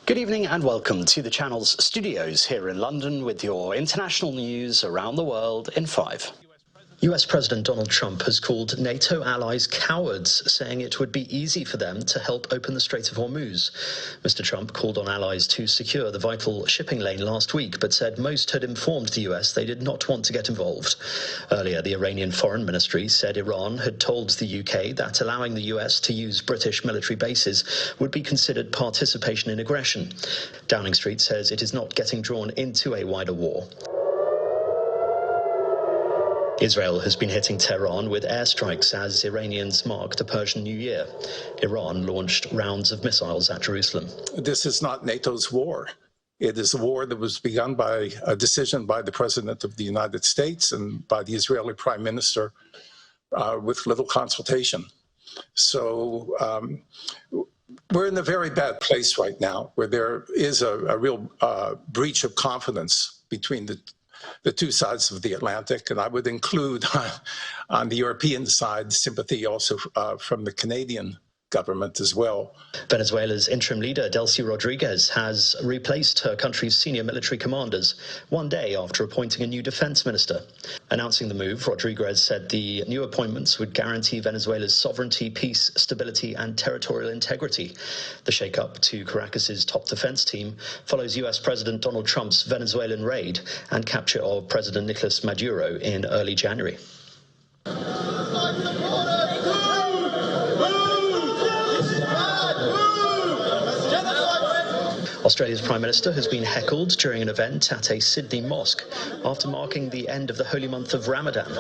Good evening and welcome to the channel's studios here in London with your international news around the world in 5. US President Donald Trump has called NATO allies cowards, saying it would be easy for them to help open the Strait of Hormuz. Mr. Trump called on allies to secure the vital shipping lane last week, but said most had informed the US they did not want to get involved. Earlier, the Iranian Foreign Ministry said Iran had told the UK that allowing the US to use British military bases would be considered participation in aggression. Downing Street says it is not getting drawn into a wider war. Israel has been hitting Tehran with airstrikes as Iranians mark the Persian New Year. Iran launched rounds of missiles at Jerusalem. This is not NATO's war. It is a war that was begun by a decision by the President of the United States and by the Israeli Prime Minister with little consultation. So we're in a very bad place right now, where there is a real breach of confidence between the two sides of the Atlantic, and I would include on the European side sympathy also from the Canadian government as well. Venezuela's interim leader, Delcy Rodriguez, has replaced her country's senior military commanders one day after appointing a new defense minister. Announcing the move, Rodriguez said the new appointments would guarantee Venezuela's sovereignty, peace, stability, and territorial integrity. The shake-up to Caracas's top defense team follows US President Donald Trump's Venezuelan raid and capture of President Nicolas Maduro in early January. Australia's Prime Minister has been heckled during an event at a Sydney mosque after marking the end of the holy month of Ramadan.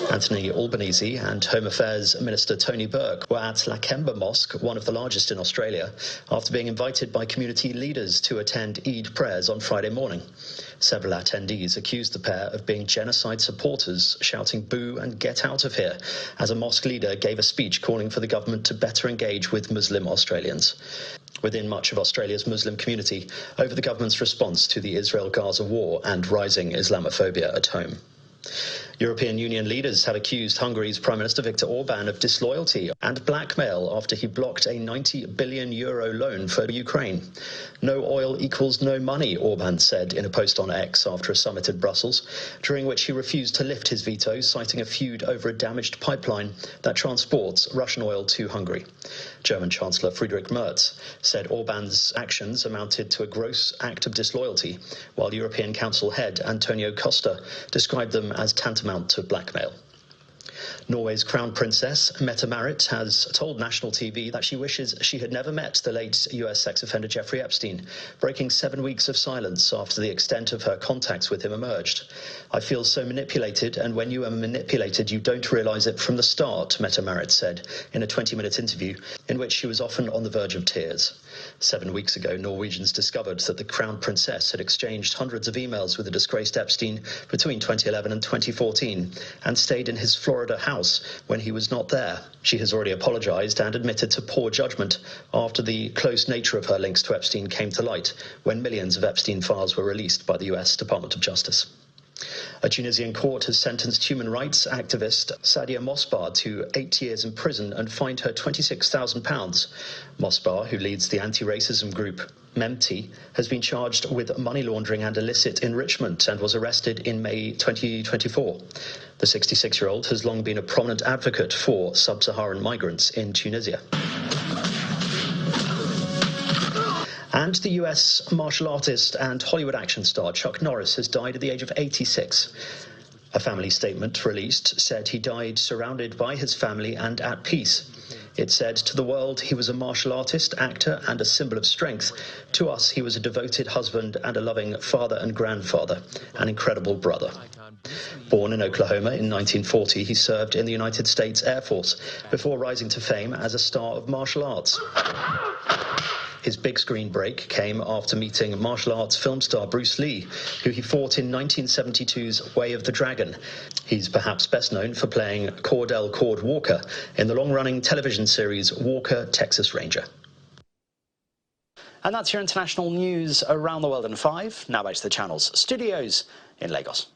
Anthony Albanese and Home Affairs Minister Tony Burke were at Lakemba Mosque, one of the largest in Australia, after being invited by community leaders to attend Eid prayers on Friday morning. Several attendees accused the pair of being genocide supporters, shouting "boo" and "get out of here," as a mosque leader gave a speech calling for the government to better engage with Muslim Australians. Within much of Australia's Muslim community over the government's response to the Israel-Gaza war and rising Islamophobia at home. European Union leaders have accused Hungary's Prime Minister Viktor Orban of disloyalty and blackmail after he blocked a €90 billion loan for Ukraine. No oil equals no money, Orban said in a post on X after a summit in Brussels, during which he refused to lift his veto, citing a feud over a damaged pipeline that transports Russian oil to Hungary. German Chancellor Friedrich Merz said Orban's actions amounted to a gross act of disloyalty, while European Council head Antonio Costa described them as tantamount to blackmail. Norway's Crown Princess, Mette-Marit, has told national TV that she wishes she had never met the late US sex offender Jeffrey Epstein, breaking 7 weeks of silence after the extent of her contacts with him emerged. "I feel so manipulated, and when you are manipulated, you don't realize it from the start," Mette-Marit said in a 20-minute interview in which she was often on the verge of tears. 7 weeks ago, Norwegians discovered that the Crown Princess had exchanged hundreds of emails with the disgraced Epstein between 2011 and 2014 and stayed in his Florida house when he was not there. She has already apologized and admitted to poor judgment after the close nature of her links to Epstein came to light when millions of Epstein files were released by the US Department of Justice. A Tunisian court has sentenced human rights activist Sadia Mosbar to 8 years in prison and fined her £26,000. Mosbar, who leads the anti-racism group MEMTI, has been charged with money laundering and illicit enrichment and was arrested in May 2024. The 66-year-old has long been a prominent advocate for sub-Saharan migrants in Tunisia. And the US martial artist and Hollywood action star Chuck Norris has died at the age of 86. A family statement released said he died surrounded by his family and at peace. It said, "To the world, he was a martial artist, actor, and a symbol of strength. To us, he was a devoted husband and a loving father and grandfather, an incredible brother." Born in Oklahoma in 1940, he served in the United States Air Force before rising to fame as a star of martial arts. His big screen break came after meeting martial arts film star Bruce Lee, who he fought in 1972's Way of the Dragon. He's perhaps best known for playing Cordell Cord Walker in the long-running television series Walker, Texas Ranger. And that's your international news around the world in 5. Now back to the channel's studios in Lagos.